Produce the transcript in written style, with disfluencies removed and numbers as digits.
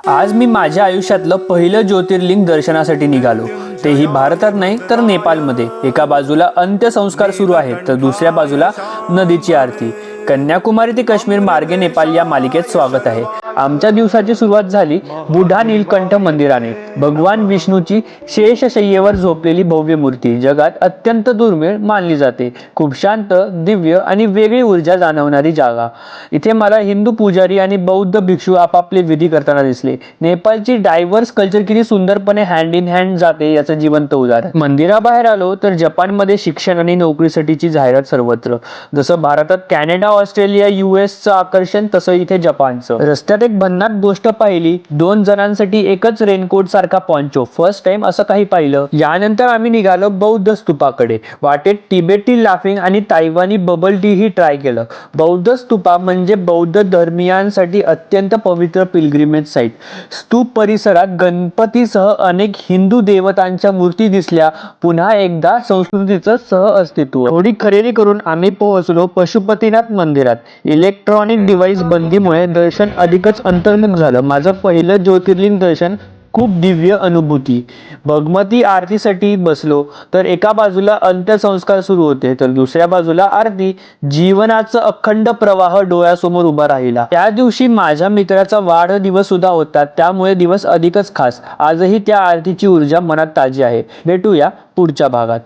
आज मी माझ्या आयुष्यातलं पहिलं ज्योतिर्लिंग दर्शनासाठी निघालो, तेही भारतात नाही तर नेपाळमध्ये. एका बाजूला अंत्यसंस्कार सुरू आहेत तर दुसऱ्या बाजूला नदीची आरती. कन्याकुमारी ते काश्मीर मार्गे नेपाळ या मालिकेत स्वागत आहे. आमच्या दिवसाची सुरुवात झाली बुढा नीलकंठ मंदिराने. भगवान विष्णूची शेषशय्येवर झोपलेली भव्य मूर्ती जगात अत्यंत दुर्मिळ मानली जाते. खूप शांत, दिव्य आणि वेगळी ऊर्जा जाणवणारी जागा. इथे मला हिंदू पुजारी आणि बौद्ध भिक्षू आपापले विधी करताना दिसले. नेपाळची डायव्हर्स कल्चर किती सुंदरपणे हँड इन हँड जाते याचं जिवंत उदाहरण. मंदिराबाहेर आलो तर जपानमध्ये शिक्षण आणि नोकरीसाठीची जाहिरात सर्वत्र. जसं भारतात कॅनडा, ऑस्ट्रेलिया, US चं आकर्षण, तसं इथे जपानचं. रस्त्यात एक भन्नाट गोष्ट पाहिली. 2 जणांसाठी एकच रेनकोट सारखा पॉन्चो. फर्स्ट टाइम असं काही पाहिलं. यानंतर आम्ही निघालो बौद्ध स्तूपाकडे. वाटेत तिबेटी लाफिंग आणि तायवानी बबल टी ही ट्राय केलं. बौद्ध स्तूपा म्हणजे बौद्ध धर्मीयांसाठी अत्यंत पवित्र पिलग्रिमेज साईट. स्तूप परिसरात गणपतीसह अनेक हिंदू देवतांच्या मूर्ती दिसल्या. पुन्हा एकदा संस्कृतीचं सहअस्तित्व. थोडी खरेदी करून आम्ही पोहोचलो पशुपतीनाथ मंदिरात. इलेक्ट्रॉनिक डिव्हाइस बंदीमुळे दर्शन अधिकच अंतर्मुख झालं. माझं पहिलं ज्योतिर्लिंग दर्शन खूप दिव्य अनुभूती. भगवती आरतीसाठी बसलो तर एका बाजूला अंत्यसंस्कार सुरू होते तर दुसऱ्या बाजूला आरती. जीवनाचा अखंड प्रवाह डोळ्यासमोर उभा राहिला. त्या दिवशी माझ्या मित्राचा वाढदिवस सुद्धा होता, त्यामुळे दिवस अधिकच खास. आजही त्या आरतीची ऊर्जा मनात ताजी आहे. भेटूया पुढच्या भागात.